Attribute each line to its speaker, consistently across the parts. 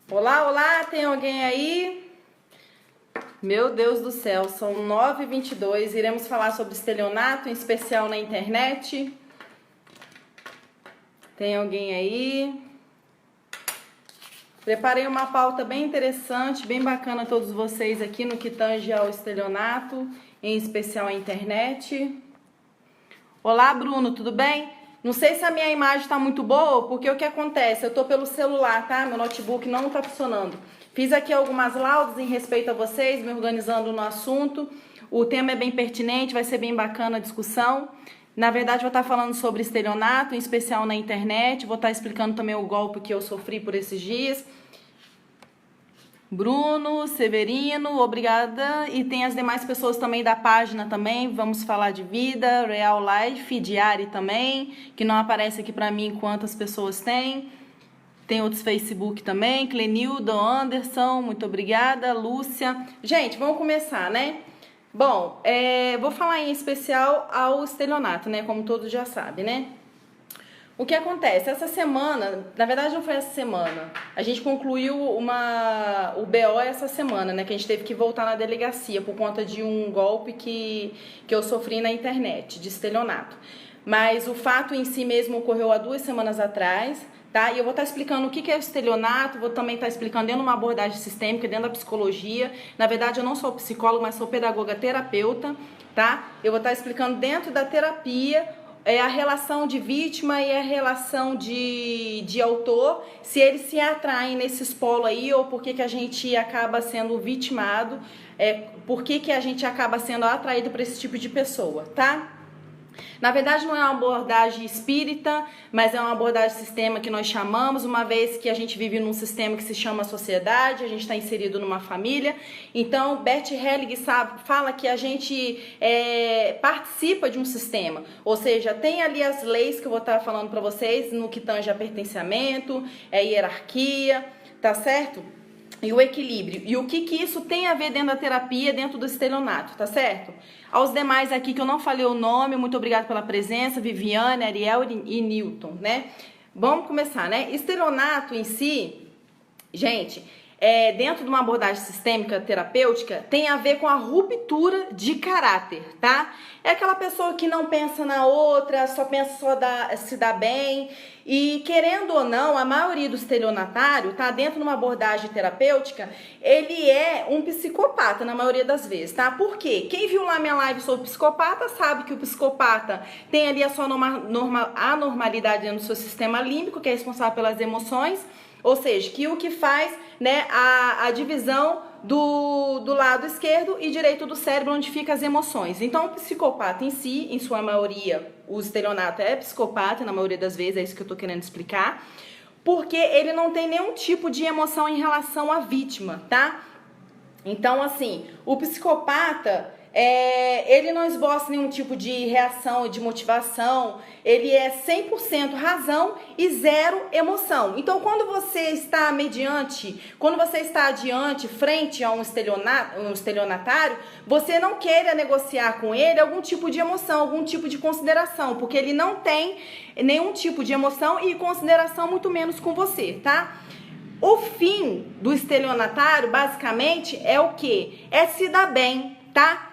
Speaker 1: Olá, olá, tem alguém aí? Meu Deus do céu, são 9h22, iremos falar sobre estelionato, em especial na internet. Tem alguém aí? Preparei uma pauta bem interessante, bem bacana a todos vocês aqui no que tange ao estelionato, em especial a internet. Olá, Bruno, tudo bem? Não sei se a minha imagem está muito boa, porque o que acontece? Eu tô pelo celular, tá? Meu notebook não tá funcionando. Fiz aqui algumas laudas em respeito a vocês, me organizando no assunto. O tema é bem pertinente, vai ser bem bacana a discussão. Na verdade, vou estar falando sobre estelionato, em especial na internet. Vou estar explicando também o golpe que eu sofri por esses dias. Bruno, Severino, obrigada. E tem as demais pessoas também da página também. Vamos falar de vida, real life, diário também, que não aparece aqui pra mim quantas pessoas tem. Tem outros Facebook também, Clenildo, Anderson, muito obrigada, Lúcia. Gente, vamos começar, né? Bom, vou falar em especial ao estelionato, né? Como todos já sabem, né? O que acontece? Essa semana, na verdade não foi essa semana, a gente concluiu o BO essa semana, né? Que a gente teve que voltar na delegacia por conta de um golpe que eu sofri na internet, de estelionato. Mas o fato em si mesmo ocorreu há 2 semanas atrás, tá? E eu vou estar explicando o que é o estelionato, vou também estar explicando dentro de uma abordagem sistêmica, dentro da psicologia. Na verdade eu não sou psicóloga, mas sou pedagoga terapeuta, tá? Eu vou estar explicando dentro da terapia a relação de vítima e a relação de autor, se eles se atraem nesses polos aí, ou por que a gente acaba sendo vitimado, por que a gente acaba sendo atraído para esse tipo de pessoa, tá? Na verdade não é uma abordagem espírita, mas é uma abordagem sistema que nós chamamos, uma vez que a gente vive num sistema que se chama sociedade, a gente está inserido numa família. Então Bert Helling fala que a gente participa de um sistema, ou seja, tem ali as leis que eu vou estar falando para vocês no que tange a pertencimento, hierarquia, tá certo? E o equilíbrio. E o que isso tem a ver dentro da terapia, dentro do estelionato, tá certo? Aos demais aqui que eu não falei o nome, muito obrigada pela presença, Viviane, Ariel e Newton, né? Vamos começar, né? Estelionato em si, gente, dentro de uma abordagem sistêmica terapêutica, tem a ver com a ruptura de caráter, tá? É aquela pessoa que não pensa na outra, só pensa se dar bem. E querendo ou não, a maioria do estelionatário, tá? Dentro de uma abordagem terapêutica, ele é um psicopata na maioria das vezes, tá? Por quê? Quem viu lá minha live sobre psicopata sabe que o psicopata tem ali a sua anormalidade dentro do seu sistema límbico, que é responsável pelas emoções. Ou seja, que o que faz, né, a divisão do lado esquerdo e direito do cérebro, onde ficam as emoções. Então, o psicopata em si, em sua maioria, o estelionato é psicopata, na maioria das vezes, é isso que eu tô querendo explicar, porque ele não tem nenhum tipo de emoção em relação à vítima, tá? Então, assim, o psicopata, ele não esboça nenhum tipo de reação e de motivação, ele é 100% razão e 0 emoção. Então, quando você está adiante, frente a um estelionatário, você não queira negociar com ele algum tipo de emoção, algum tipo de consideração, porque ele não tem nenhum tipo de emoção e consideração, muito menos com você, tá? O fim do estelionatário, basicamente, é o quê? É se dar bem, tá?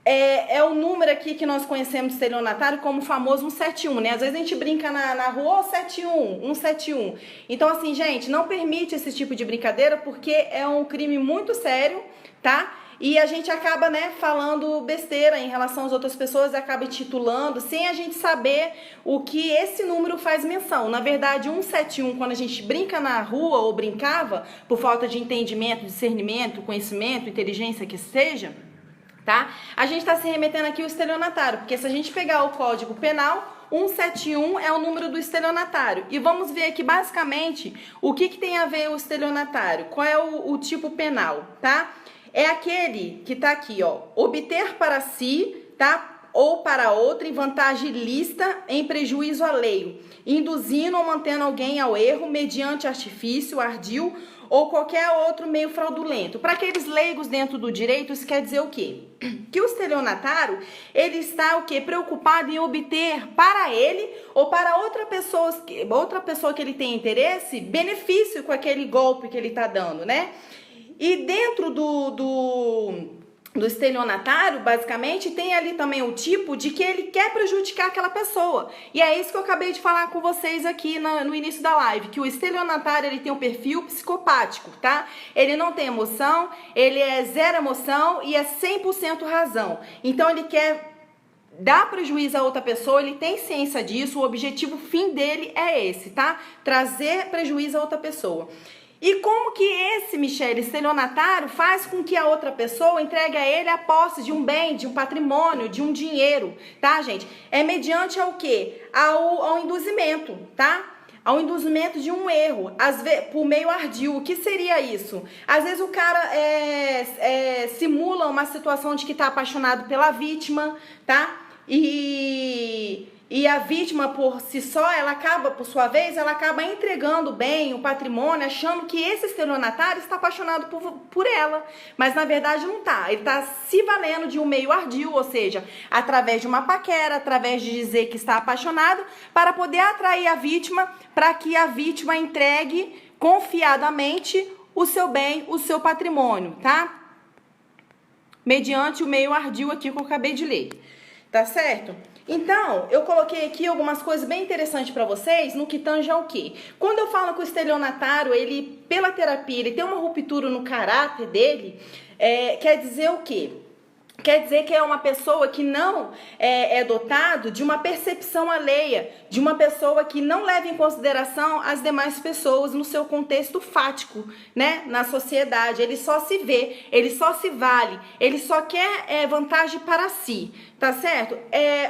Speaker 1: É o número aqui que nós conhecemos do estelionatário como o famoso 171, né? Às vezes a gente brinca na rua, 171. Então, assim, gente, não permite esse tipo de brincadeira, porque é um crime muito sério, tá? E a gente acaba, né, falando besteira em relação às outras pessoas, acaba titulando, sem a gente saber o que esse número faz menção. Na verdade, 171, quando a gente brinca na rua ou brincava, por falta de entendimento, discernimento, conhecimento, inteligência que seja, tá? A gente está se remetendo aqui ao estelionatário, porque se a gente pegar o Código Penal, 171 é o número do estelionatário. E vamos ver aqui basicamente o que tem a ver o estelionatário, qual é o tipo penal, tá? É aquele que tá aqui, ó, obter para si, tá? ou para outra em vantagem lícita em prejuízo alheio, induzindo ou mantendo alguém ao erro mediante artifício, ardil ou qualquer outro meio fraudulento. Para aqueles leigos dentro do direito, isso quer dizer o quê? Que o estelionatário, ele está o quê? Preocupado em obter para ele ou para outra pessoa que ele tem interesse, benefício com aquele golpe que ele está dando, né? E dentro do estelionatário, basicamente, tem ali também o tipo de que ele quer prejudicar aquela pessoa. E é isso que eu acabei de falar com vocês aqui no início da live, que o estelionatário, ele tem um perfil psicopático, tá? Ele não tem emoção, ele é zero emoção e é 100% razão. Então, ele quer dar prejuízo a outra pessoa, ele tem ciência disso, o objetivo fim dele é esse, tá? Trazer prejuízo a outra pessoa. E como que esse, Michele, estelionatário, faz com que a outra pessoa entregue a ele a posse de um bem, de um patrimônio, de um dinheiro, tá, gente? É mediante ao quê? Ao induzimento, tá? Ao induzimento de um erro, às vezes, por meio ardil. O que seria isso? Às vezes o cara simula uma situação de que tá apaixonado pela vítima, tá? E a vítima, por si só, por sua vez, ela acaba entregando o bem, o patrimônio, achando que esse estelionatário está apaixonado por ela. Mas, na verdade, não está. Ele está se valendo de um meio ardil, ou seja, através de uma paquera, através de dizer que está apaixonado, para poder atrair a vítima, para que a vítima entregue confiadamente o seu bem, o seu patrimônio, tá? Mediante o meio ardil aqui que eu acabei de ler. Tá certo? Então, eu coloquei aqui algumas coisas bem interessantes para vocês no que tange ao quê? Quando eu falo que o estelionatário, ele, pela terapia, ele tem uma ruptura no caráter dele, quer dizer o quê? Quer dizer que é uma pessoa que não é dotado de uma percepção alheia, de uma pessoa que não leva em consideração as demais pessoas no seu contexto fático, né? Na sociedade. Ele só se vê, ele só se vale, ele só quer vantagem para si, tá certo?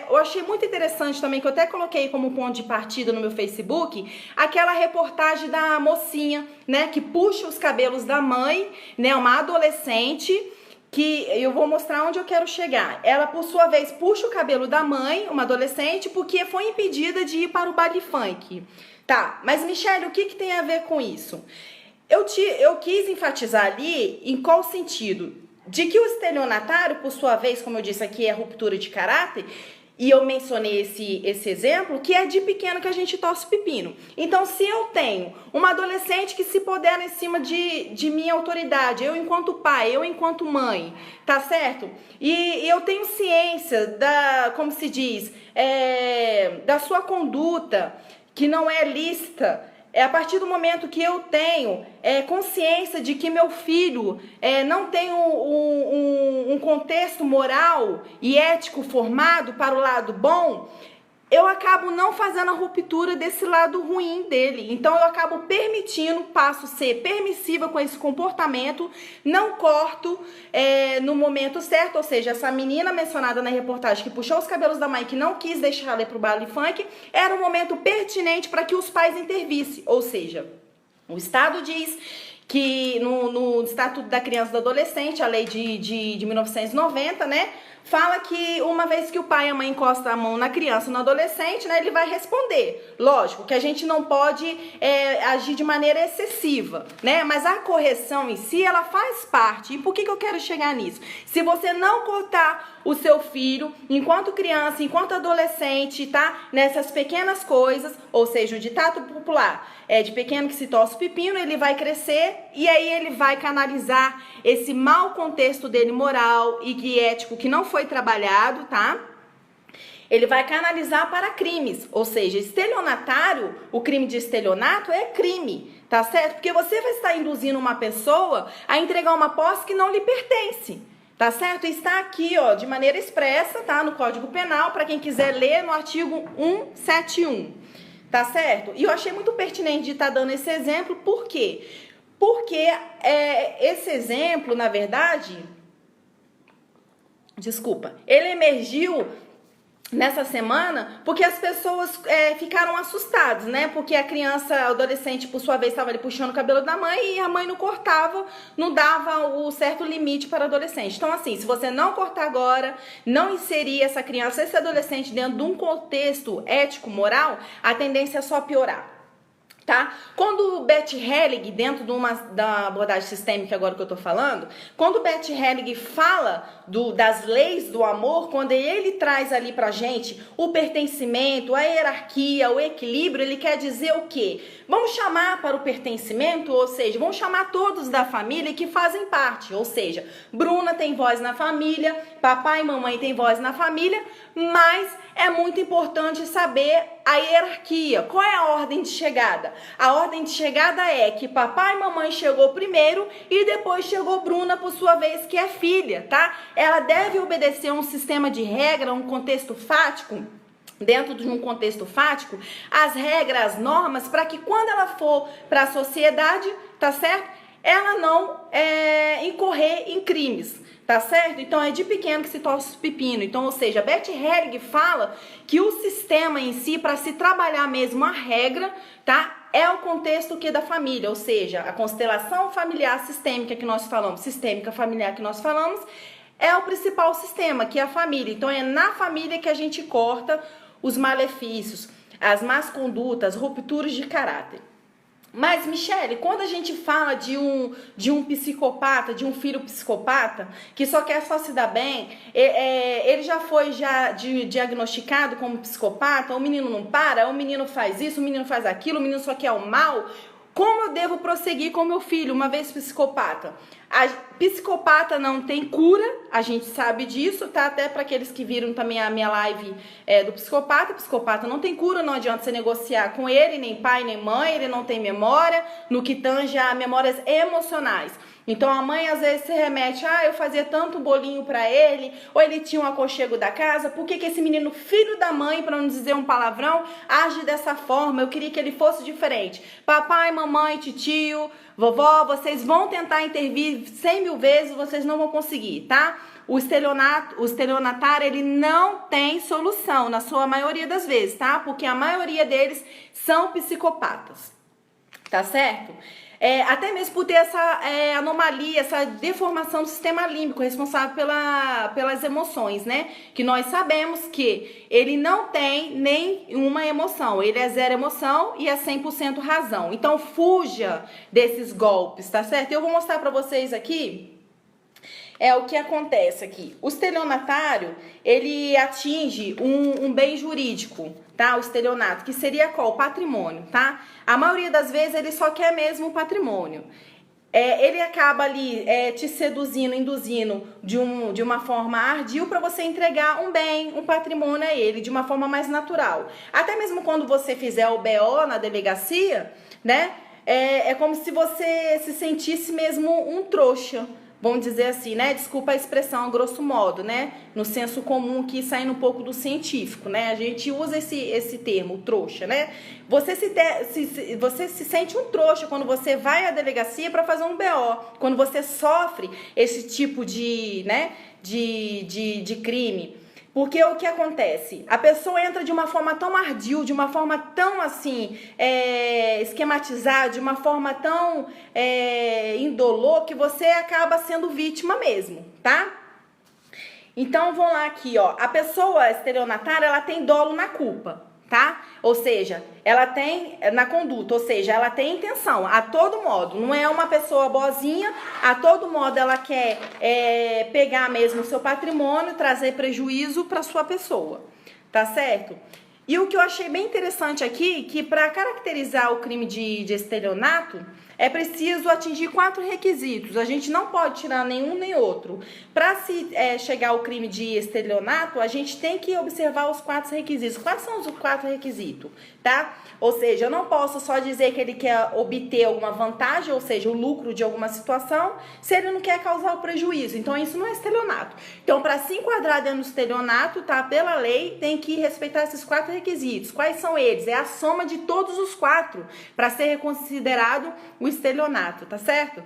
Speaker 1: Eu achei muito interessante também, que eu até coloquei como ponto de partida no meu Facebook, aquela reportagem da mocinha, né? Que puxa os cabelos da mãe, né? Uma adolescente, que eu vou mostrar onde eu quero chegar. Ela, por sua vez, puxa o cabelo da mãe, uma adolescente, porque foi impedida de ir para o baile funk. Tá, mas Michele, o que tem a ver com isso? Eu quis enfatizar ali em qual sentido? De que o estelionatário, por sua vez, como eu disse aqui, é ruptura de caráter. E eu mencionei esse exemplo, que é de pequeno que a gente torce pepino. Então, se eu tenho uma adolescente que se podera em cima de minha autoridade, eu enquanto pai, eu enquanto mãe, tá certo? E eu tenho ciência como se diz, da sua conduta, que não é lícita. A partir do momento que eu tenho consciência de que meu filho não tem um contexto moral e ético formado para o lado bom, eu acabo não fazendo a ruptura desse lado ruim dele. Então, eu acabo permitindo, passo a ser permissiva com esse comportamento, não corto no momento certo. Ou seja, essa menina mencionada na reportagem que puxou os cabelos da mãe, que não quis deixar ela ir para o baile funk, era um momento pertinente para que os pais intervissem. Ou seja, o Estado diz que no Estatuto da Criança e do Adolescente, a lei de 1990, né? Fala que uma vez que o pai e a mãe encostam a mão na criança ou no adolescente, né, ele vai responder. Lógico que a gente não pode agir de maneira excessiva, né? Mas a correção em si, ela faz parte. E por que eu quero chegar nisso? Se você não cortar o seu filho, enquanto criança, enquanto adolescente, tá? Nessas pequenas coisas, ou seja, o ditado popular de pequeno que se torce o pepino, ele vai crescer e aí ele vai canalizar esse mau contexto dele moral e ético que não foi trabalhado, tá? Ele vai canalizar para crimes, ou seja, estelionatário, o crime de estelionato é crime, tá certo? Porque você vai estar induzindo uma pessoa a entregar uma posse que não lhe pertence. Tá certo? Está aqui, ó, de maneira expressa, tá? No Código Penal, para quem quiser ler, no artigo 171. Tá certo? E eu achei muito pertinente de estar dando esse exemplo, por quê? Porque esse exemplo, na verdade, ele emergiu nessa semana, porque as pessoas ficaram assustadas, né? Porque a criança, a adolescente, por sua vez, estava ali puxando o cabelo da mãe e a mãe não cortava, não dava o certo limite para o adolescente. Então, assim, se você não cortar agora, não inserir essa criança, esse adolescente dentro de um contexto ético, moral, a tendência é só piorar. Tá? Quando Bert Helling, dentro da abordagem sistêmica agora que eu tô falando, quando Bert Helling fala das leis do amor, quando ele traz ali pra gente o pertencimento, a hierarquia, o equilíbrio, ele quer dizer o quê? Vamos chamar para o pertencimento, ou seja, vamos chamar todos da família que fazem parte, ou seja, Bruna tem voz na família, papai e mamãe tem voz na família, mas é muito importante saber a hierarquia. Qual é a ordem de chegada? A ordem de chegada é que papai e mamãe chegou primeiro e depois chegou Bruna por sua vez, que é filha, tá? Ela deve obedecer um sistema de regra, um contexto fático, dentro de um contexto fático, as regras, as normas, para que quando ela for para a sociedade, tá certo? Ela não incorrer em crimes. Tá certo? Então é de pequeno que se torce o pepino. Então, ou seja, Bert Helling fala que o sistema em si, para se trabalhar mesmo a regra, tá? É o contexto que da família, ou seja, a constelação familiar sistêmica que nós falamos, sistêmica familiar que nós falamos, é o principal sistema, que é a família. Então é na família que a gente corta os malefícios, as más condutas, rupturas de caráter. Mas, Michele, quando a gente fala de um psicopata, de um filho psicopata, que só quer só se dar bem, ele já foi diagnosticado como psicopata, o menino não para, o menino faz isso, o menino faz aquilo, o menino só quer o mal. Como eu devo prosseguir com meu filho, uma vez psicopata? A psicopata não tem cura, a gente sabe disso, tá? Até para aqueles que viram também a minha live do psicopata não tem cura, não adianta você negociar com ele, nem pai, nem mãe, ele não tem memória, no que tange a memórias emocionais. Então a mãe às vezes se remete, eu fazia tanto bolinho pra ele, ou ele tinha um aconchego da casa, por que esse menino, filho da mãe, para não dizer um palavrão, age dessa forma? Eu queria que ele fosse diferente. Papai, mamãe, titio, vovó, vocês vão tentar intervir 100 mil vezes, vocês não vão conseguir, tá? O estelionatário, ele não tem solução, na sua maioria das vezes, tá? Porque a maioria deles são psicopatas, tá certo? Até mesmo por ter essa anomalia, essa deformação do sistema límbico, responsável pelas emoções, né? Que nós sabemos que ele não tem nenhuma emoção, ele é zero emoção e é 100% razão. Então, fuja desses golpes, tá certo? Eu vou mostrar pra vocês aqui o que acontece aqui. O estelionatário, ele atinge um bem jurídico, tá? O estelionato, que seria qual? O patrimônio, tá? A maioria das vezes ele só quer mesmo o patrimônio. Ele acaba ali te seduzindo, induzindo de uma forma ardil para você entregar um bem, um patrimônio a ele, de uma forma mais natural. Até mesmo quando você fizer o BO na delegacia, né? É como se você se sentisse mesmo um trouxa. Vamos dizer assim, né? Desculpa a expressão, grosso modo, né? No senso comum aqui, saindo um pouco do científico, né? A gente usa esse termo, trouxa, né? Você se sente um trouxa quando você vai à delegacia para fazer um BO, quando você sofre esse tipo de crime. Porque o que acontece? A pessoa entra de uma forma tão ardil, de uma forma tão assim, esquematizada, de uma forma tão indolor, que você acaba sendo vítima mesmo, tá? Então, vamos lá aqui, ó. A pessoa estelionatária, ela tem dolo na culpa, tá? Ou seja, ela tem na conduta, ou seja, ela tem intenção, a todo modo. Não é uma pessoa boazinha, a todo modo ela quer pegar mesmo o seu patrimônio, trazer prejuízo para sua pessoa, tá certo? E o que eu achei bem interessante aqui, que para caracterizar o crime de estelionato, é preciso atingir 4 requisitos. A gente não pode tirar nenhum nem outro. Para se chegar ao crime de estelionato, a gente tem que observar os 4 requisitos. Quais são os 4 requisitos, tá? Ou seja, eu não posso só dizer que ele quer obter alguma vantagem, ou seja, o lucro de alguma situação, se ele não quer causar o prejuízo. Então, isso não é estelionato. Então, para se enquadrar dentro do estelionato, tá? Pela lei, tem que respeitar esses 4 requisitos. Quais são eles? É a soma de todos os 4 para ser considerado o estelionato, tá certo?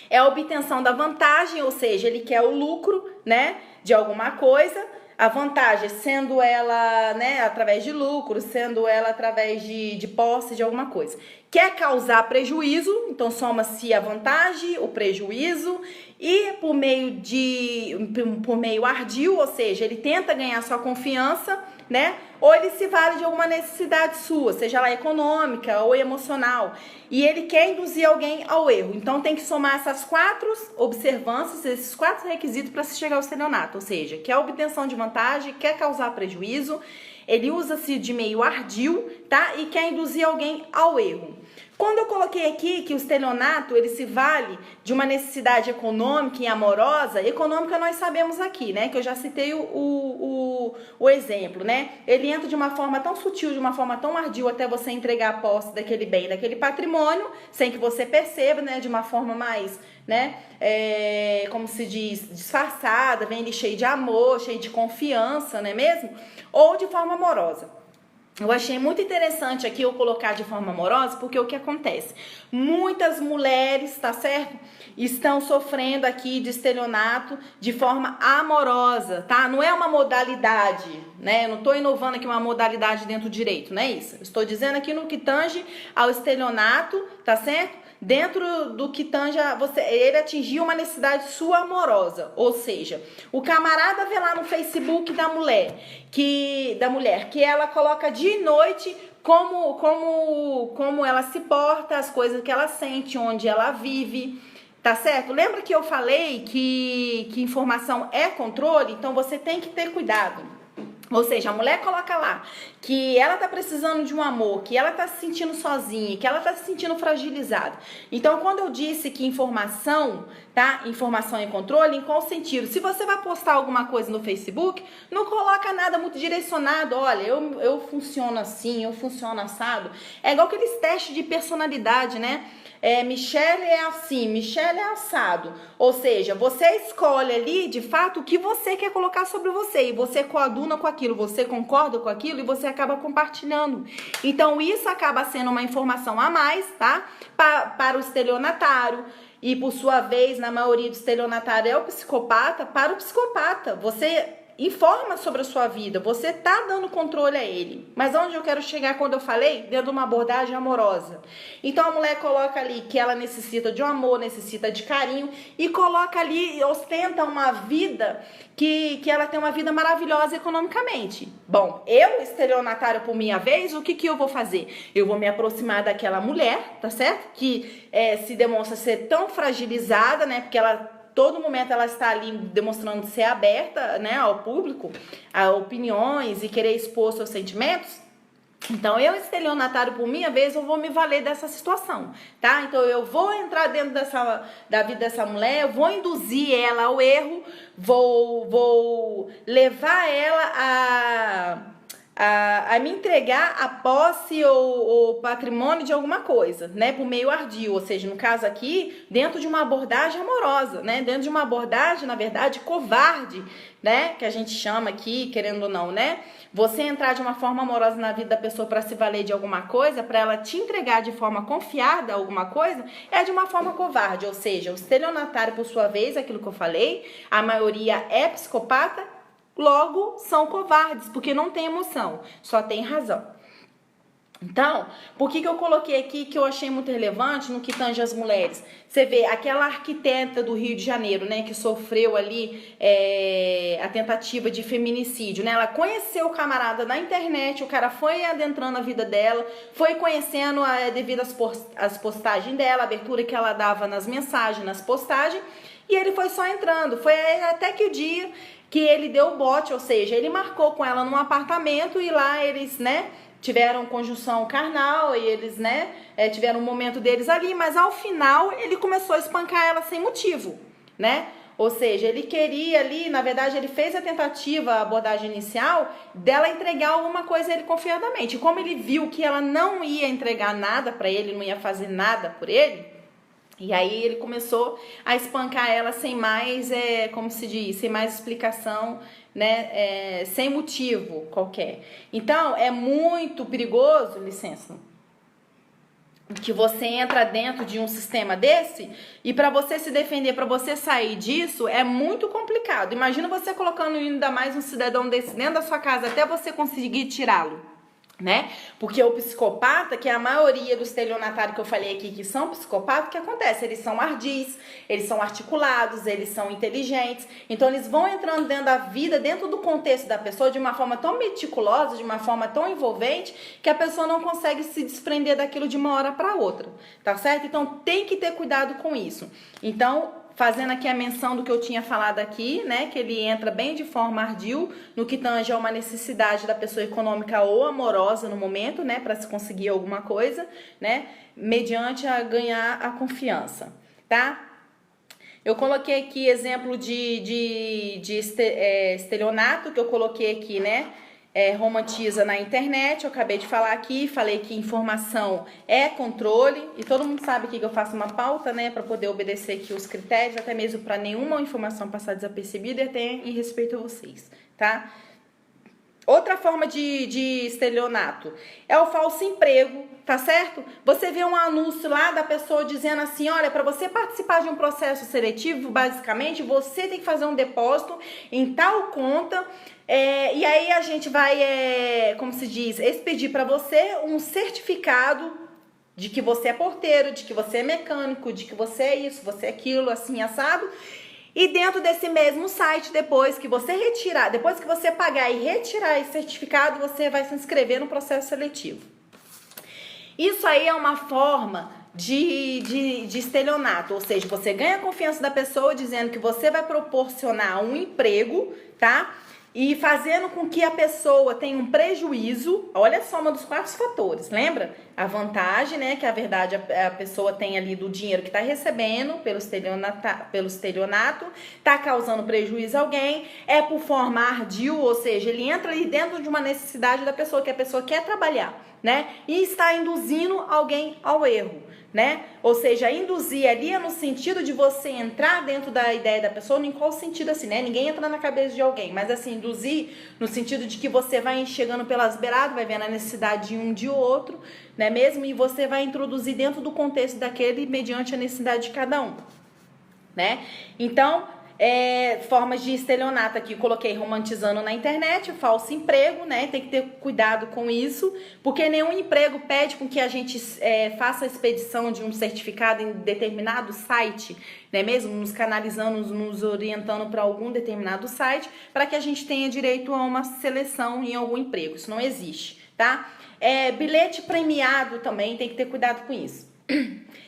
Speaker 1: É a obtenção da vantagem, ou seja, ele quer o lucro, né, de alguma coisa. a vantagem, sendo ela, né, através de lucro, sendo ela através de posse de alguma coisa. Quer causar prejuízo, então soma-se a vantagem, o prejuízo, e por meio ardil, ou seja, ele tenta ganhar sua confiança, né? Ou ele se vale de alguma necessidade sua, seja ela econômica ou emocional, e ele quer induzir alguém ao erro. Então tem que somar essas 4 observâncias, esses 4 requisitos para se chegar ao estelionato, ou seja, quer obtenção de vantagem, quer causar prejuízo, ele usa-se de meio ardil, tá? E quer induzir alguém ao erro. Quando eu coloquei aqui que o estelionato, ele se vale de uma necessidade econômica e amorosa, econômica nós sabemos aqui, né? Que eu já citei o exemplo, né? Ele entra de uma forma tão sutil, de uma forma tão ardil até você entregar a posse daquele bem, daquele patrimônio, sem que você perceba, né? De uma forma mais, né? Como se diz, disfarçada, vem ali cheio de amor, cheio de confiança, não é mesmo? Ou de forma amorosa. Eu achei muito interessante aqui eu colocar de forma amorosa, porque o que acontece? Muitas mulheres, tá certo? Estão sofrendo aqui de estelionato de forma amorosa, tá? Não é uma modalidade, né? Eu não tô inovando aqui uma modalidade dentro do direito, não é isso? Eu estou dizendo aqui no que tange ao estelionato, tá certo? Dentro do que tange ele atingiu uma necessidade sua amorosa, ou seja, o camarada vê lá no Facebook da mulher que ela coloca dia e noite como ela se porta, as coisas que ela sente, onde ela vive, tá certo? Lembra que eu falei que informação é controle? Então você tem que ter cuidado. Ou seja, a mulher coloca lá que ela tá precisando de um amor, que ela tá se sentindo sozinha, que ela tá se sentindo fragilizada. Então, quando eu disse que informação, tá? Informação é controle, em qual sentido? Se você vai postar alguma coisa no Facebook, não coloca nada muito direcionado. Olha, eu funciono assim, eu funciono assado. É igual aqueles testes de personalidade, né? Michelle é assim, Michelle é assado. Ou seja, você escolhe ali, de fato, o que você quer colocar sobre você. E você coaduna com aquilo, você concorda com aquilo e você acaba compartilhando. Então, isso acaba sendo uma informação a mais, tá? Para o estelionatário. E, por sua vez, na maioria do estelionatário é o psicopata. Para o psicopata, você informa sobre a sua vida, você tá dando controle a ele. Mas onde eu quero chegar quando eu falei? Dentro de uma abordagem amorosa. Então a mulher coloca ali que ela necessita de um amor, necessita de carinho e coloca ali e ostenta uma vida que ela tem uma vida maravilhosa economicamente. Bom, eu, estelionatário por minha vez, o que eu vou fazer? Eu vou me aproximar daquela mulher, tá certo? Que se demonstra ser tão fragilizada, né? Porque todo momento ela está ali demonstrando ser aberta, né, ao público, a opiniões e querer expor seus sentimentos. Então, eu, estelionatário, por minha vez, eu vou me valer dessa situação, tá? Então, eu vou entrar dentro da vida dessa mulher, eu vou induzir ela ao erro, vou levar ela a me entregar a posse ou patrimônio de alguma coisa, né, por meio ardil, ou seja, no caso aqui, dentro de uma abordagem amorosa, né, dentro de uma abordagem, na verdade, covarde, né, que a gente chama aqui, querendo ou não, né, você entrar de uma forma amorosa na vida da pessoa para se valer de alguma coisa, para ela te entregar de forma confiada alguma coisa, é de uma forma covarde, ou seja, o estelionatário, por sua vez, aquilo que eu falei, a maioria é psicopata, logo são covardes, porque não tem emoção, só tem razão. Então, por que eu coloquei aqui que eu achei muito relevante no que tange as mulheres? Você vê, aquela arquiteta do Rio de Janeiro, né, que sofreu ali a tentativa de feminicídio, né? Ela conheceu o camarada na internet, o cara foi adentrando a vida dela, foi conhecendo devido às postagens dela, a abertura que ela dava nas mensagens, nas postagens, e ele foi só entrando. Foi até que o dia que ele deu o bote, ou seja, ele marcou com ela num apartamento e lá eles, né, tiveram conjunção carnal e eles, né, tiveram um momento deles ali, mas ao final ele começou a espancar ela sem motivo, né? Ou seja, ele queria ali, na verdade, ele fez a tentativa, a abordagem inicial, dela entregar alguma coisa a ele confiadamente. E como ele viu que ela não ia entregar nada para ele, não ia fazer nada por ele, e aí ele começou a espancar ela sem mais, como se diz, sem mais explicação, né, sem motivo qualquer. Então, é muito perigoso, licença, que você entra dentro de um sistema desse e para você se defender, para você sair disso, é muito complicado. Imagina você colocando ainda mais um cidadão desse dentro da sua casa até você conseguir tirá-lo, né? Porque o psicopata, que é a maioria dos estelionatários que eu falei aqui que são psicopatas, o que acontece? Eles são ardis, eles são articulados, eles são inteligentes, então eles vão entrando dentro da vida, dentro do contexto da pessoa de uma forma tão meticulosa, de uma forma tão envolvente, que a pessoa não consegue se desprender daquilo de uma hora para outra, tá certo? Então tem que ter cuidado com isso. Então, fazendo aqui a menção do que eu tinha falado aqui, né, que ele entra bem de forma ardil no que tange a uma necessidade da pessoa econômica ou amorosa no momento, né, para se conseguir alguma coisa, né, mediante a ganhar a confiança, tá? Eu coloquei aqui exemplo de estelionato, que eu coloquei aqui, né, romantiza na internet, eu acabei de falar aqui, falei que informação é controle, e todo mundo sabe aqui que eu faço uma pauta, né, para poder obedecer aqui os critérios, até mesmo para nenhuma informação passar desapercebida e até em respeito a vocês, tá? Outra forma de estelionato é o falso emprego, tá certo? Você vê um anúncio lá da pessoa dizendo assim, olha, para você participar de um processo seletivo, basicamente, você tem que fazer um depósito em tal conta, e aí a gente vai, como se diz, expedir para você um certificado de que você é porteiro, de que você é mecânico, de que você é isso, você é aquilo, assim, assado. E dentro desse mesmo site, depois que você pagar e retirar esse certificado, você vai se inscrever no processo seletivo. Isso aí é uma forma de estelionato, ou seja, você ganha a confiança da pessoa dizendo que você vai proporcionar um emprego, tá? E fazendo com que a pessoa tenha um prejuízo. Olha a soma dos 4 fatores, lembra? A vantagem, né, que a verdade a pessoa tem ali do dinheiro que está recebendo pelo estelionato, está causando prejuízo a alguém, é por forma ardil, ou seja, ele entra ali dentro de uma necessidade da pessoa, que a pessoa quer trabalhar, né, e está induzindo alguém ao erro, né? Ou seja, induzir ali é no sentido de você entrar dentro da ideia da pessoa, em qual sentido assim, né? Ninguém entra na cabeça de alguém, mas assim, induzir no sentido de que você vai chegando pelas beiradas, vai vendo a necessidade de um de outro, né mesmo? E você vai introduzir dentro do contexto daquele mediante a necessidade de cada um, né? Então, formas de estelionato aqui, coloquei romantizando na internet, falso emprego, né? Tem que ter cuidado com isso, porque nenhum emprego pede com que a gente faça a expedição de um certificado em determinado site, né? Mesmo nos canalizando, nos orientando para algum determinado site, para que a gente tenha direito a uma seleção em algum emprego. Isso não existe, tá? Bilhete premiado também, tem que ter cuidado com isso.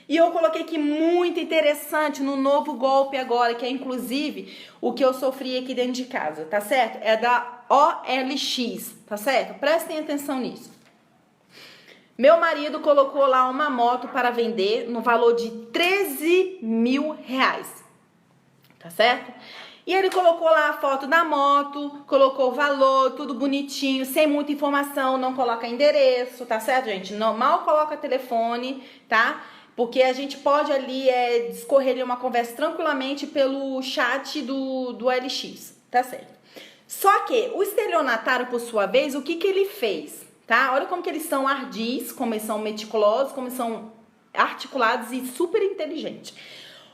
Speaker 1: E eu coloquei aqui muito interessante no novo golpe agora, que é inclusive o que eu sofri aqui dentro de casa, tá certo? É da OLX, tá certo? Prestem atenção nisso. Meu marido colocou lá uma moto para vender no valor de 13 mil reais, tá certo? E ele colocou lá a foto da moto, colocou o valor, tudo bonitinho, sem muita informação, não coloca endereço, tá certo, gente? Não, mal coloca telefone, tá? Porque a gente pode ali discorrer uma conversa tranquilamente pelo chat do LX, tá certo? Só que o estelionatário, por sua vez, o que ele fez, tá? Olha como que eles são ardis, como eles são meticulosos, como eles são articulados e super inteligentes.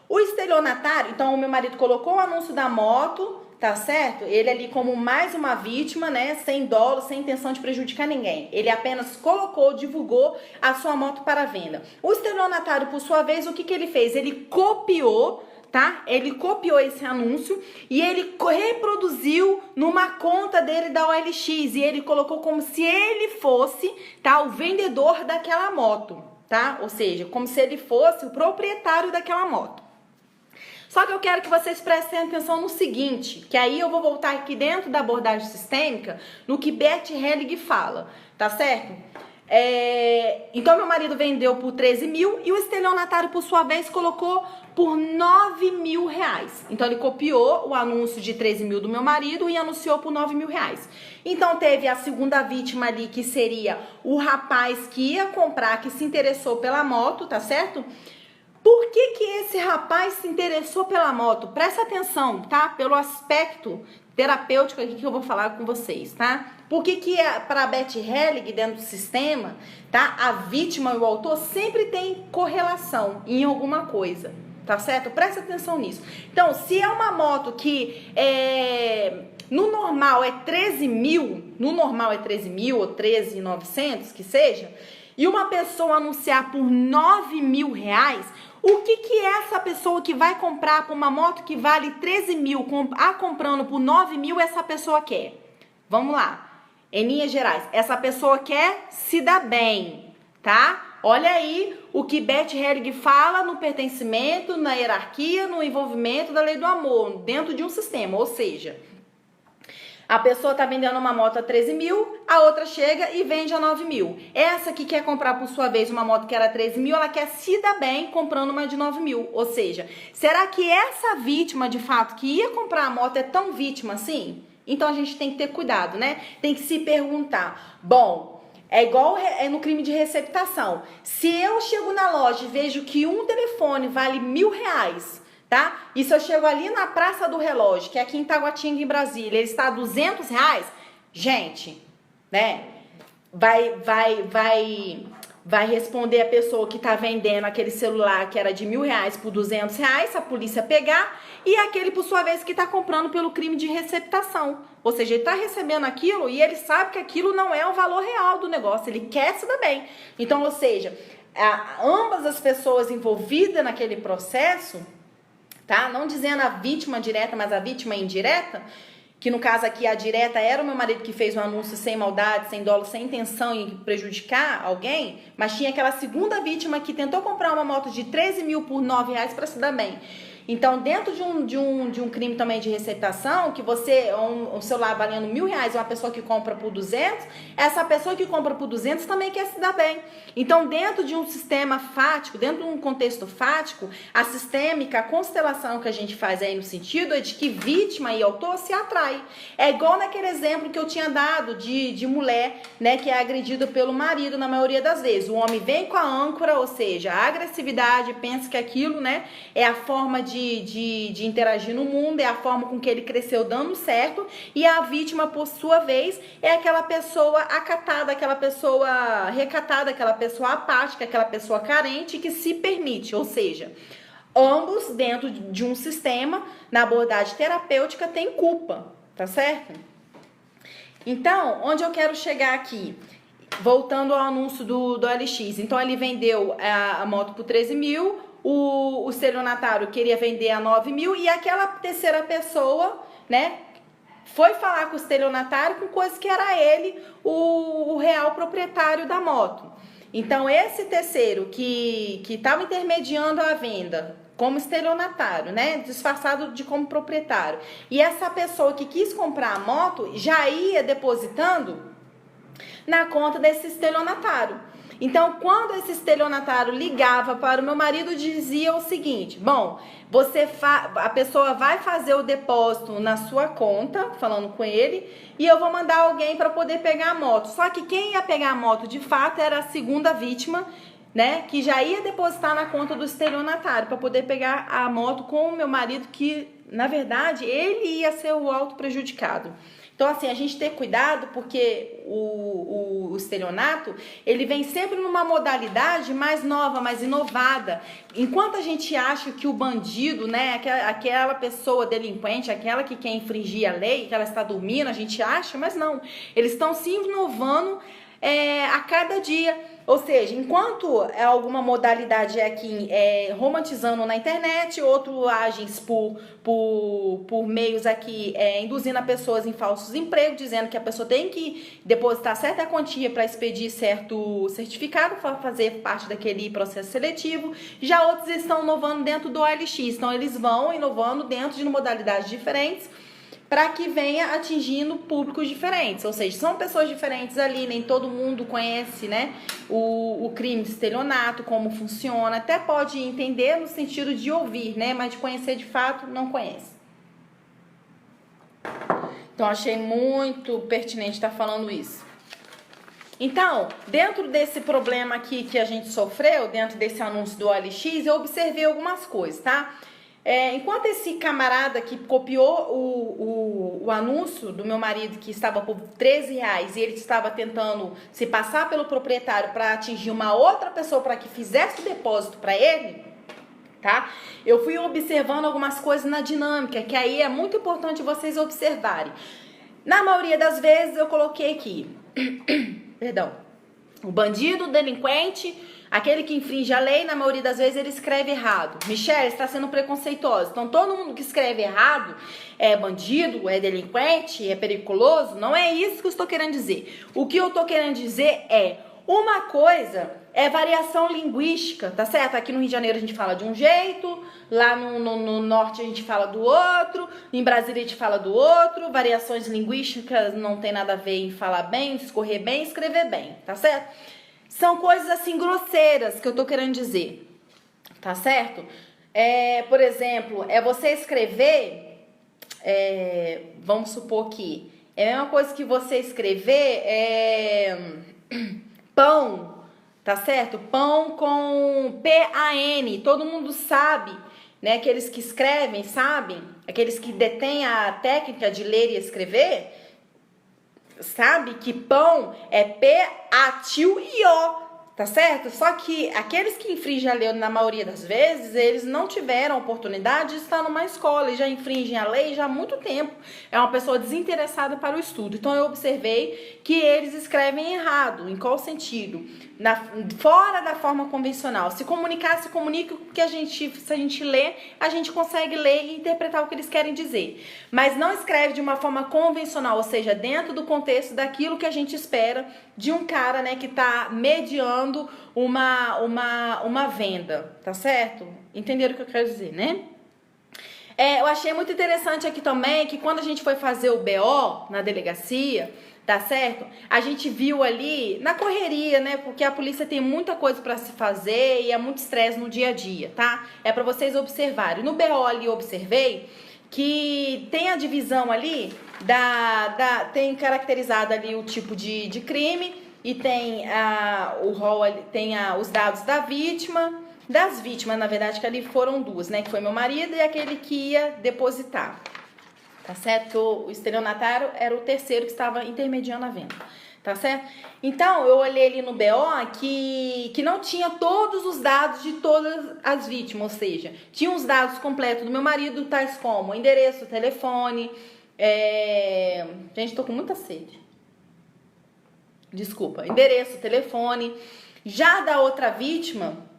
Speaker 1: O estelionatário, então o meu marido colocou o anúncio da moto, tá certo? Ele ali como mais uma vítima, né? Sem dolo, sem intenção de prejudicar ninguém. Ele apenas colocou, divulgou a sua moto para venda. O estelionatário, por sua vez, o que ele fez? Ele copiou, tá? Ele copiou esse anúncio e ele reproduziu numa conta dele da OLX. E ele colocou como se ele fosse, tá? O vendedor daquela moto, tá? Ou seja, como se ele fosse o proprietário daquela moto. Só que eu quero que vocês prestem atenção no seguinte, que aí eu vou voltar aqui dentro da abordagem sistêmica, no que Bert Helling fala, tá certo? Então, meu marido vendeu por 13 mil e o estelionatário, por sua vez, colocou por 9 mil reais. Então, ele copiou o anúncio de 13 mil do meu marido e anunciou por 9 mil reais. Então, teve a segunda vítima ali, que seria o rapaz que ia comprar, que se interessou pela moto, tá certo? Por que que esse rapaz se interessou pela moto? Presta atenção, tá? Pelo aspecto terapêutico aqui que eu vou falar com vocês, tá? Por que que para a Beth Hellig, dentro do sistema, tá? A vítima e o autor sempre tem correlação em alguma coisa, tá certo? Presta atenção nisso. Então, se é uma moto que no normal é 13 mil, ou 13.900, que seja, e uma pessoa anunciar por 9 mil reais, o que que essa pessoa que vai comprar por uma moto que vale 13 mil, comprando por 9 mil, essa pessoa quer? Vamos lá. Em linhas gerais, essa pessoa quer se dar bem, tá? Olha aí o que Beth Hellig fala no pertencimento, na hierarquia, no envolvimento da lei do amor, dentro de um sistema, ou seja, a pessoa tá vendendo uma moto a 13 mil, a outra chega e vende a 9 mil. Essa que quer comprar, por sua vez, uma moto que era 13 mil, ela quer se dar bem comprando uma de 9 mil. Ou seja, será que essa vítima, de fato, que ia comprar a moto é tão vítima assim? Então, a gente tem que ter cuidado, né? Tem que se perguntar, bom, é igual no crime de receptação. Se eu chego na loja e vejo que um telefone vale R$1.000, tá? E se eu chego ali na Praça do Relógio, que é aqui em Taguatinga, em Brasília, ele está a R$200, gente, né? Vai responder a pessoa que tá vendendo aquele celular que era de R$1.000 por R$200, a polícia pegar, e aquele, por sua vez, que tá comprando pelo crime de receptação. Ou seja, ele tá recebendo aquilo e ele sabe que aquilo não é o valor real do negócio, ele quer se dar bem. Então, ou seja, ambas as pessoas envolvidas naquele processo, tá? Não dizendo a vítima direta, mas a vítima indireta, que no caso aqui a direta era o meu marido que fez um anúncio sem maldade, sem dolo, sem intenção em prejudicar alguém, mas tinha aquela segunda vítima que tentou comprar uma moto de 13 mil por R$9 para se dar bem. Então, dentro de um crime também de receptação, que você, um celular valendo R$1.000 e uma pessoa que compra por 200, essa pessoa que compra por 200 também quer se dar bem. Então, dentro de um sistema fático, dentro de um contexto fático, a sistêmica, a constelação que a gente faz aí no sentido é de que vítima e autor se atraem. É igual naquele exemplo que eu tinha dado de mulher, né, que é agredida pelo marido na maioria das vezes. O homem vem com a âncora, ou seja, a agressividade, pensa que aquilo, né, é a forma de interagir no mundo, é a forma com que ele cresceu dando certo, e a vítima, por sua vez, é aquela pessoa acatada, aquela pessoa recatada, aquela pessoa apática, aquela pessoa carente que se permite, ou seja, ambos dentro de um sistema, na abordagem terapêutica, tem culpa, tá certo? Então, onde eu quero chegar aqui? Voltando ao anúncio do OLX, então ele vendeu a moto por 13 mil, o estelionatário queria vender a 9 mil e aquela terceira pessoa, né, foi falar com o estelionatário com coisa que era ele o real proprietário da moto. Então, esse terceiro que estava intermediando a venda como estelionatário, né, disfarçado de como proprietário, e essa pessoa que quis comprar a moto já ia depositando na conta desse estelionatário. Então, quando esse estelionatário ligava para o meu marido, dizia o seguinte: bom, a pessoa vai fazer o depósito na sua conta, falando com ele, e eu vou mandar alguém para poder pegar a moto. Só que quem ia pegar a moto de fato era a segunda vítima, né, que já ia depositar na conta do estelionatário para poder pegar a moto com o meu marido, que na verdade ele ia ser o auto prejudicado. Então, assim, a gente ter cuidado, porque o estelionato, ele vem sempre numa modalidade mais nova, mais inovada. Enquanto a gente acha que o bandido, né, aquela pessoa delinquente, aquela que quer infringir a lei, que ela está dormindo, a gente acha, mas não. Eles estão se inovando a cada dia. Ou seja, enquanto alguma modalidade é aqui romantizando na internet, outro agens por meios aqui induzindo a pessoas em falsos empregos, dizendo que a pessoa tem que depositar certa quantia para expedir certo certificado, para fazer parte daquele processo seletivo. Já outros estão inovando dentro do OLX, então eles vão inovando dentro de modalidades diferentes, para que venha atingindo públicos diferentes, ou seja, são pessoas diferentes ali, nem todo mundo conhece, né, o crime de estelionato, como funciona, até pode entender no sentido de ouvir, né, mas de conhecer de fato, não conhece. Então, achei muito pertinente estar falando isso. Então, dentro desse problema aqui que a gente sofreu, dentro desse anúncio do OLX, eu observei algumas coisas, tá? Enquanto esse camarada que copiou o anúncio do meu marido, que estava por R$13, e ele estava tentando se passar pelo proprietário para atingir uma outra pessoa para que fizesse o depósito para ele, tá? Eu fui observando algumas coisas na dinâmica, que aí é muito importante vocês observarem. Na maioria das vezes eu coloquei aqui, perdão, o bandido, o delinquente, aquele que infringe a lei, na maioria das vezes ele escreve errado. Michelle, está sendo preconceituosa. Então todo mundo que escreve errado é bandido, é delinquente, é periculoso. Não é isso que eu estou querendo dizer. O que eu estou querendo dizer é, uma coisa é variação linguística, tá certo? Aqui no Rio de Janeiro a gente fala de um jeito, lá no norte a gente fala do outro, em Brasília a gente fala do outro. Variações linguísticas não tem nada a ver em falar bem, escorrer bem, escrever bem, tá certo? São coisas assim grosseiras que eu tô querendo dizer, tá certo? Por exemplo, você escrever, vamos supor que é a mesma coisa que você escrever pão, tá certo? Pão com P-A-N, todo mundo sabe, né? Aqueles que escrevem, sabem? Aqueles que detêm a técnica de ler e escrever, sabe que pão é P-A-T-I-O, tá certo? Só que aqueles que infringem a lei, na maioria das vezes, eles não tiveram oportunidade de estar numa escola e já infringem a lei já há muito tempo. É uma pessoa desinteressada para o estudo. Então eu observei que eles escrevem errado. Em qual sentido? Fora da forma convencional. Se comunicar, se comunica, porque se a gente lê, a gente consegue ler e interpretar o que eles querem dizer. Mas não escreve de uma forma convencional, ou seja, dentro do contexto daquilo que a gente espera de um cara, né, que está mediando uma venda, tá certo? Entenderam o que eu quero dizer, né? Eu achei muito interessante aqui também que quando a gente foi fazer o BO na delegacia, tá certo? A gente viu ali na correria, né? Porque a polícia tem muita coisa para se fazer e é muito estresse no dia a dia, tá? É para vocês observarem. No BO ali eu observei que tem a divisão ali tem caracterizado ali o tipo de crime e tem o rol ali, tem os dados da vítima, das vítimas, na verdade, que ali foram duas, né? Que foi meu marido e aquele que ia depositar. Tá certo? Que o estelionatário era o terceiro que estava intermediando a venda. Tá certo? Então, eu olhei ali no BO que não tinha todos os dados de todas as vítimas, ou seja, tinha os dados completos do meu marido, tais como endereço, telefone. Gente, tô com muita sede. Desculpa. Endereço, telefone. Já da outra vítima,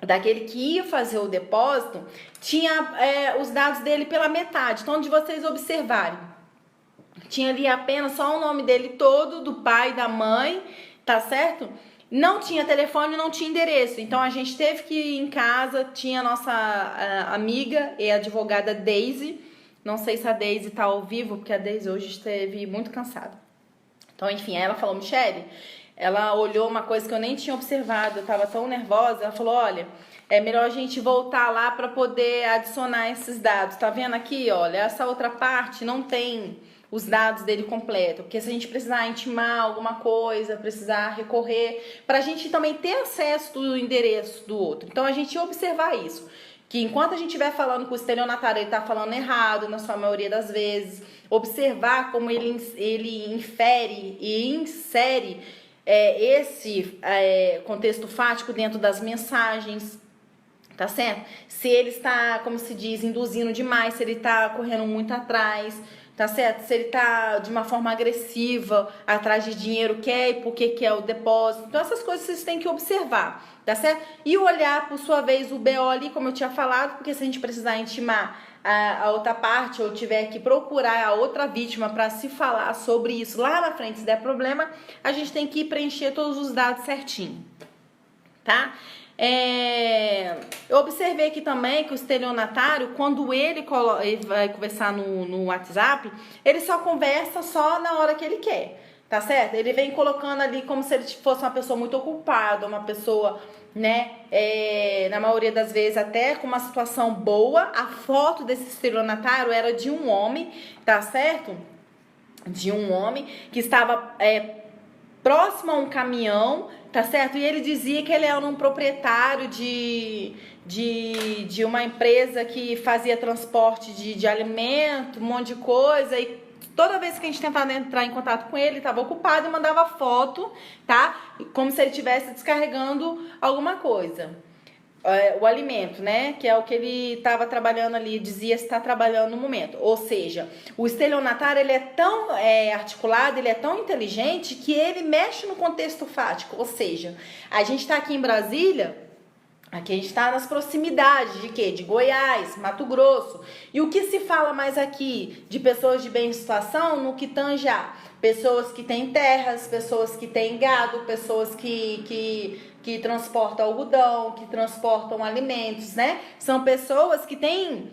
Speaker 1: daquele que ia fazer o depósito, tinha os dados dele pela metade. Então, de vocês observarem, tinha ali apenas só o nome dele todo, do pai, da mãe, tá certo? Não tinha telefone, não tinha endereço. Então, a gente teve que ir em casa, tinha a nossa amiga e advogada Daisy. Não sei se a Daisy tá ao vivo, porque a Daisy hoje esteve muito cansada. Então, enfim, ela falou, Michelle, ela olhou uma coisa que eu nem tinha observado, eu tava tão nervosa, ela falou, olha, é melhor a gente voltar lá para poder adicionar esses dados. Tá vendo aqui, olha, essa outra parte não tem os dados dele completo, porque se a gente precisar intimar alguma coisa, precisar recorrer, para a gente também ter acesso do endereço do outro. Então, a gente observar isso, que enquanto a gente estiver falando com o estelionatário, ele tá falando errado, na sua maioria das vezes, observar como ele infere e insere esse contexto fático dentro das mensagens, tá certo? Se ele está, como se diz, induzindo demais, se ele está correndo muito atrás, tá certo? Se ele está de uma forma agressiva, atrás de dinheiro, quer e por que quer o depósito. Então, essas coisas vocês têm que observar, tá certo? E olhar, por sua vez, o BO ali, como eu tinha falado, porque se a gente precisar intimar a outra parte ou tiver que procurar a outra vítima para se falar sobre isso lá na frente, se der problema, a gente tem que preencher todos os dados certinho, tá? Eu observei aqui também que o estelionatário, quando ele vai conversar no WhatsApp, ele só conversa só na hora que ele quer, tá certo? Ele vem colocando ali como se ele fosse uma pessoa muito ocupada, uma pessoa, né, na maioria das vezes até com uma situação boa. A foto desse estelionatário era de um homem, tá certo? De um homem que estava próximo a um caminhão, tá certo? E ele dizia que ele era um proprietário de uma empresa que fazia transporte de alimento, um monte de coisa, e toda vez que a gente tentava entrar em contato com ele estava ocupado e mandava foto, tá? Como se ele estivesse descarregando alguma coisa. O alimento, né? Que é o que ele estava trabalhando ali, dizia estar trabalhando no momento. Ou seja, o estelionatário, ele é tão articulado, ele é tão inteligente que ele mexe no contexto fático. Ou seja, a gente está aqui em Brasília, aqui a gente está nas proximidades de quê? De Goiás, Mato Grosso. E o que se fala mais aqui de pessoas de bem situação no que tange a pessoas que têm terras, pessoas que têm gado, pessoas que transportam algodão, que transportam alimentos, né? São pessoas que têm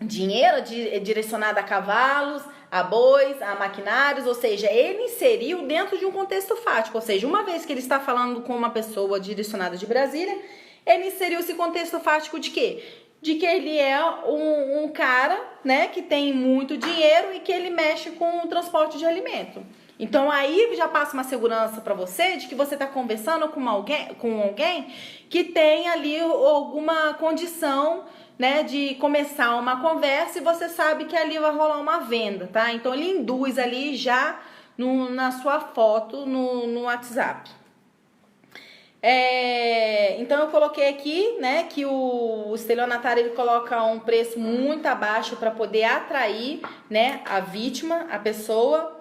Speaker 1: dinheiro direcionado a cavalos, a bois, a maquinários, ou seja, ele inseriu dentro de um contexto fático, ou seja, uma vez que ele está falando com uma pessoa direcionada de Brasília, ele inseriu esse contexto fático de quê? De que ele é um cara, né, que tem muito dinheiro e que ele mexe com o transporte de alimento. Então aí já passa uma segurança para você de que você está conversando com alguém que tem ali alguma condição, né, de começar uma conversa e você sabe que ali vai rolar uma venda, tá? Então ele induz ali já na sua foto no WhatsApp. Então eu coloquei aqui, né, que o estelionatário ele coloca um preço muito abaixo para poder atrair, né, a vítima, a pessoa.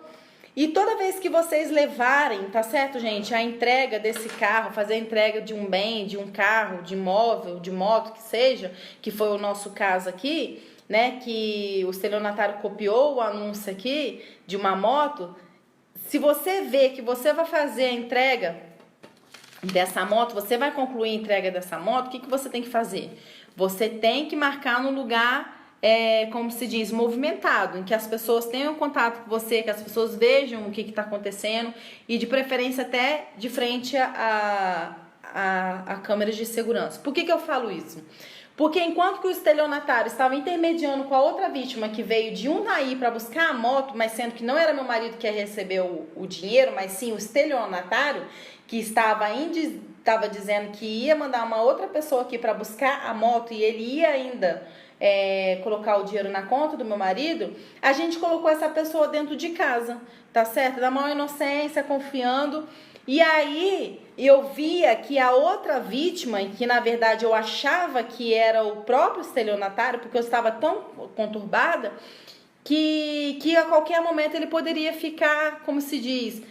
Speaker 1: E toda vez que vocês levarem, tá certo, gente, a entrega desse carro, fazer a entrega de um bem, de um carro, de imóvel, de moto, que seja, que foi o nosso caso aqui, né, que o estelionatário copiou o anúncio aqui de uma moto, se você vê que você vai fazer a entrega dessa moto, você vai concluir a entrega dessa moto, o que você tem que fazer? Você tem que marcar no lugar, como se diz, movimentado, em que as pessoas tenham contato com você, que as pessoas vejam o que está acontecendo e de preferência até de frente a câmeras de segurança. Por que eu falo isso? Porque enquanto que o estelionatário estava intermediando com a outra vítima que veio de Unai para buscar a moto, mas sendo que não era meu marido que ia receber o dinheiro, mas sim o estelionatário, que estava dizendo que ia mandar uma outra pessoa aqui para buscar a moto e ele ia ainda colocar o dinheiro na conta do meu marido, a gente colocou essa pessoa dentro de casa, tá certo? Da maior inocência, confiando. E aí eu via que a outra vítima, que na verdade eu achava que era o próprio estelionatário, porque eu estava tão conturbada, que a qualquer momento ele poderia ficar, como se diz,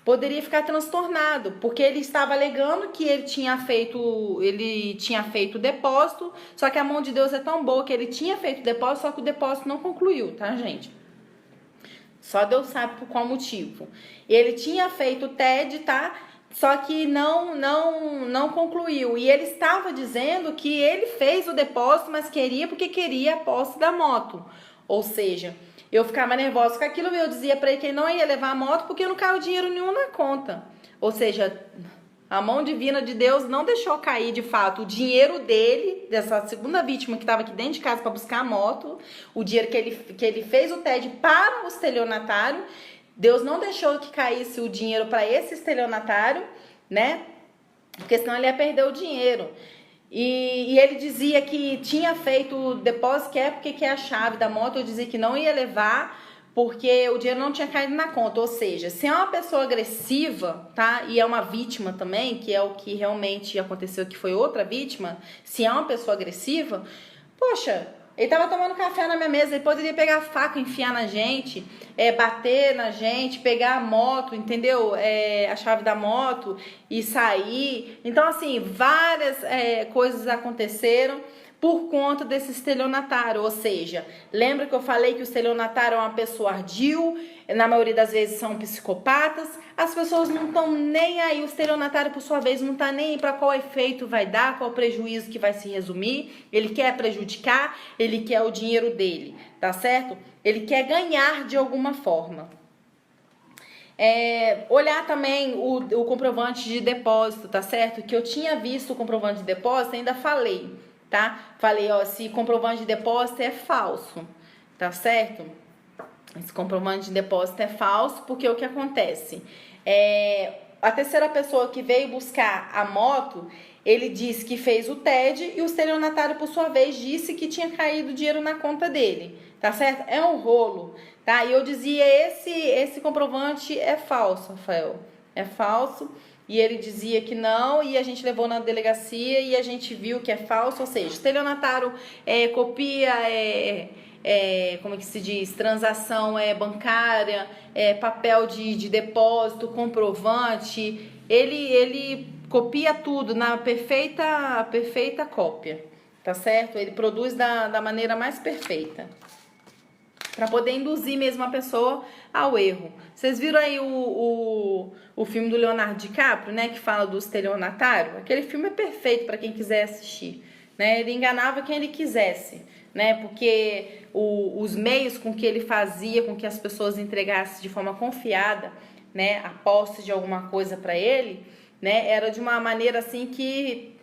Speaker 1: poderia ficar transtornado, porque ele estava alegando que ele tinha feito o depósito, só que a mão de Deus é tão boa que ele tinha feito o depósito, só que o depósito não concluiu, tá, gente? Só Deus sabe por qual motivo. Ele tinha feito o TED, tá? Só que não concluiu. E ele estava dizendo que ele fez o depósito, mas porque queria a posse da moto. Ou seja, eu ficava nervosa com aquilo e eu dizia para ele que ele não ia levar a moto porque não caiu dinheiro nenhum na conta. Ou seja, a mão divina de Deus não deixou cair de fato o dinheiro dele, dessa segunda vítima que estava aqui dentro de casa para buscar a moto, o dinheiro que ele fez o TED para o estelionatário. Deus não deixou que caísse o dinheiro para esse estelionatário, né? Porque senão ele ia perder o dinheiro. E ele dizia que tinha feito o depósito, que é a chave da moto. Eu dizia que não ia levar, porque o dinheiro não tinha caído na conta. Ou seja, se é uma pessoa agressiva, tá? E é uma vítima também, que é o que realmente aconteceu, que foi outra vítima. Se é uma pessoa agressiva, poxa, ele tava tomando café na minha mesa, ele poderia pegar a faca, enfiar na gente, bater na gente, pegar a moto, entendeu? A chave da moto e sair. Então, assim, várias coisas aconteceram por conta desse estelionatário. Ou seja, lembra que eu falei que o estelionatário é uma pessoa ardil, na maioria das vezes são psicopatas, as pessoas não estão nem aí, o estelionatário por sua vez não está nem aí para qual efeito vai dar, qual prejuízo que vai se resumir, ele quer prejudicar, ele quer o dinheiro dele, tá certo? Ele quer ganhar de alguma forma. Olhar também o comprovante de depósito, tá certo? Que eu tinha visto o comprovante de depósito, ainda falei, tá? Falei, ó, se comprovante de depósito é falso, tá certo? Esse comprovante de depósito é falso, porque o que acontece? A terceira pessoa que veio buscar a moto, ele disse que fez o TED e o estelionatário, por sua vez, disse que tinha caído dinheiro na conta dele, tá certo? É um rolo, tá? E eu dizia, esse comprovante é falso, Rafael, é falso. E ele dizia que não, e a gente levou na delegacia e a gente viu que é falso, ou seja, estelionatário copia, como é que se diz, transação bancária, papel de depósito, comprovante, ele copia tudo na perfeita cópia, tá certo? Ele produz da maneira mais perfeita, para poder induzir mesmo a pessoa ao erro. Vocês viram aí o filme do Leonardo DiCaprio, né, que fala do estelionatário? Aquele filme é perfeito para quem quiser assistir, né? Ele enganava quem ele quisesse, né? Porque os meios com que ele fazia com que as pessoas entregassem de forma confiada, né, a posse de alguma coisa para ele, né, era de uma maneira assim que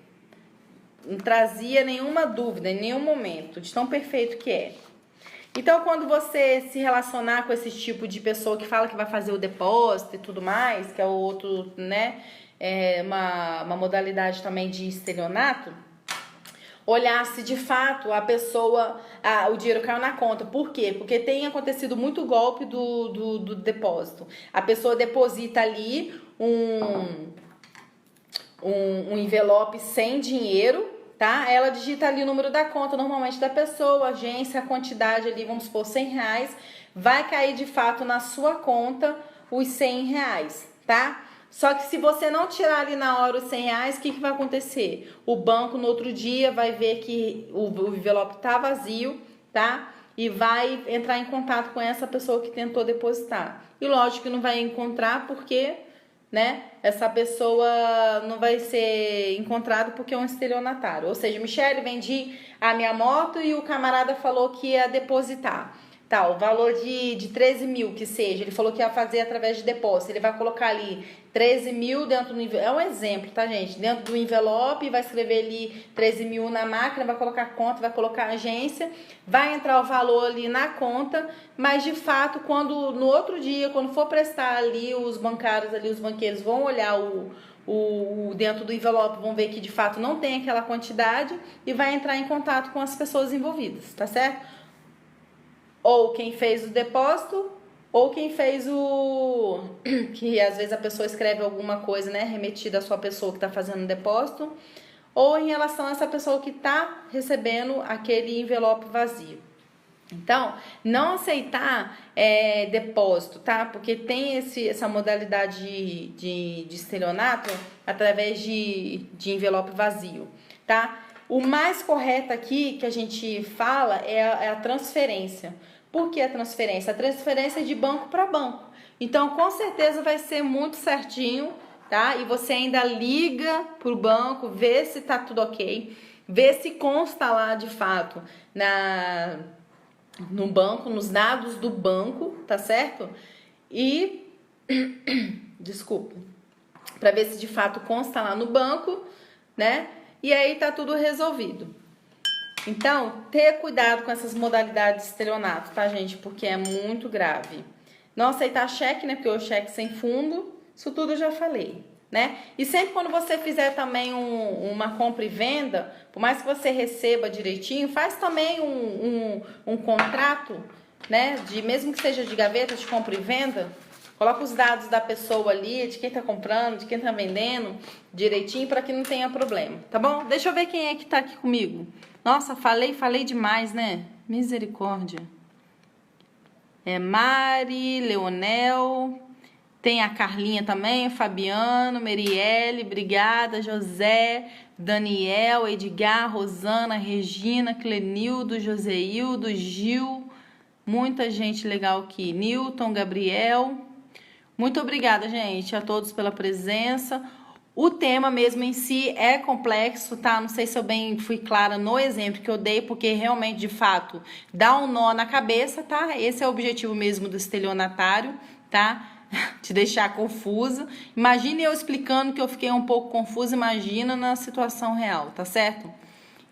Speaker 1: não trazia nenhuma dúvida em nenhum momento, de tão perfeito que é. Então, quando você se relacionar com esse tipo de pessoa que fala que vai fazer o depósito e tudo mais, que é o outro, né, uma modalidade também de estelionato, olhar se de fato a pessoa, o dinheiro caiu na conta. Por quê? Porque tem acontecido muito golpe do depósito. A pessoa deposita ali um envelope sem dinheiro, tá? Ela digita ali o número da conta, normalmente da pessoa, agência, a quantidade ali, vamos supor, R$100, vai cair de fato na sua conta os R$100, tá? Só que se você não tirar ali na hora os R$100, o que vai acontecer? O banco no outro dia vai ver que o envelope tá vazio, tá? E vai entrar em contato com essa pessoa que tentou depositar. E lógico que não vai encontrar porque, né, essa pessoa não vai ser encontrada porque é um estelionatário. Ou seja, Michele, vendi a minha moto e o camarada falou que ia depositar. Tá, o valor de 13 mil que seja, ele falou que ia fazer através de depósito. Ele vai colocar ali 13 mil dentro do envelope. É um exemplo, tá, gente? Dentro do envelope, vai escrever ali 13 mil na máquina, vai colocar conta, vai colocar agência, vai entrar o valor ali na conta, mas de fato, quando no outro dia, quando for prestar ali, os bancários ali, os banqueiros vão olhar o dentro do envelope, vão ver que de fato não tem aquela quantidade e vai entrar em contato com as pessoas envolvidas, tá certo? Ou quem fez o depósito, ou quem fez que às vezes a pessoa escreve alguma coisa, né, remetida à sua pessoa que está fazendo o depósito, ou em relação a essa pessoa que está recebendo aquele envelope vazio. Então, não aceitar depósito, tá? Porque tem essa modalidade de estelionato através de envelope vazio, tá? O mais correto aqui que a gente fala é a transferência. Por que a transferência? A transferência é de banco para banco. Então, com certeza vai ser muito certinho, tá? E você ainda liga pro banco, vê se tá tudo ok, vê se consta lá de fato no banco, nos dados do banco, tá certo? E desculpa, para ver se de fato consta lá no banco, né? E aí tá tudo resolvido. Então, ter cuidado com essas modalidades de estelionato, tá, gente? Porque é muito grave. Não aceitar cheque, né? Porque o cheque sem fundo, isso tudo eu já falei, né? E sempre quando você fizer também uma compra e venda, por mais que você receba direitinho, faz também um contrato, né? Mesmo que seja de gaveta, de compra e venda, coloca os dados da pessoa ali, de quem tá comprando, de quem tá vendendo, direitinho, para que não tenha problema, tá bom? Deixa eu ver quem é que tá aqui comigo. Nossa, falei demais, né? Misericórdia. Mari, Leonel, tem a Carlinha também, Fabiano, Merielle, obrigada, José, Daniel, Edgar, Rosana, Regina, Clenildo, Joseildo, Gil, muita gente legal aqui, Newton, Gabriel. Muito obrigada, gente, a todos pela presença. O tema mesmo em si é complexo, tá? Não sei se eu bem fui clara no exemplo que eu dei, porque realmente, de fato, dá um nó na cabeça, tá? Esse é o objetivo mesmo do estelionatário, tá? Te deixar confuso. Imagine eu explicando que eu fiquei um pouco confusa, imagina na situação real, tá certo?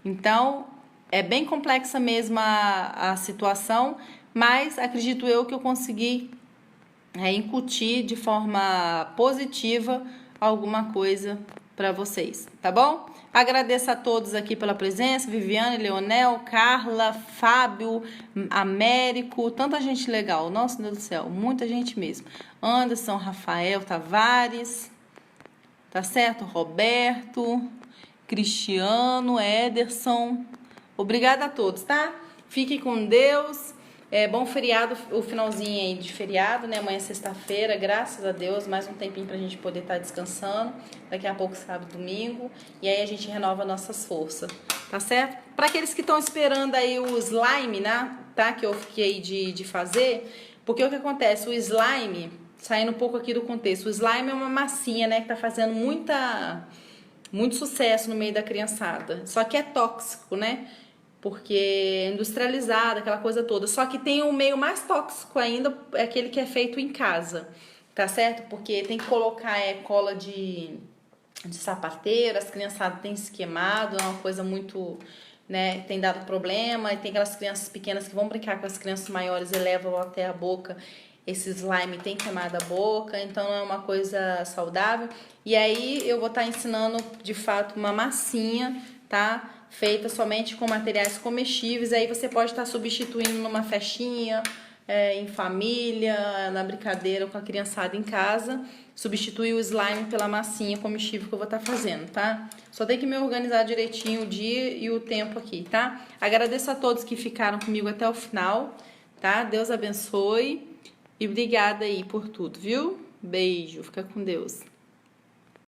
Speaker 1: Então, é bem complexa mesmo a situação, mas acredito eu que eu consegui incutir de forma positiva alguma coisa para vocês, tá bom? Agradeço a todos aqui pela presença, Viviane, Leonel, Carla, Fábio, Américo, tanta gente legal, nossa Deus do céu, muita gente mesmo. Anderson, Rafael Tavares, tá certo? Roberto, Cristiano, Ederson, obrigada a todos, tá? Fiquem com Deus. Bom feriado, o finalzinho aí de feriado, né? Amanhã é sexta-feira, graças a Deus, mais um tempinho pra gente poder estar descansando. Daqui a pouco, sábado, domingo. E aí a gente renova nossas forças, tá certo? Para aqueles que estão esperando aí o slime, né? Tá? Que eu fiquei de fazer. Porque o que acontece? O slime, saindo um pouco aqui do contexto, o slime é uma massinha, né? Que tá fazendo muito sucesso no meio da criançada. Só que é tóxico, né? Porque é industrializada, aquela coisa toda. Só que tem um meio mais tóxico ainda, é aquele que é feito em casa, tá certo? Porque tem que colocar cola de sapateiro, as criançadas têm se queimado, é uma coisa muito, né, tem dado problema. E tem aquelas crianças pequenas que vão brincar com as crianças maiores e levam até a boca. Esse slime tem queimado a boca, então não é uma coisa saudável. E aí eu vou estar ensinando, de fato, uma massinha, tá? Feita somente com materiais comestíveis. Aí você pode estar substituindo numa festinha, em família, na brincadeira com a criançada em casa. Substituir o slime pela massinha comestível que eu vou estar fazendo, tá? Só tem que me organizar direitinho o dia e o tempo aqui, tá? Agradeço a todos que ficaram comigo até o final, tá? Deus abençoe e obrigada aí por tudo, viu? Beijo, fica com Deus.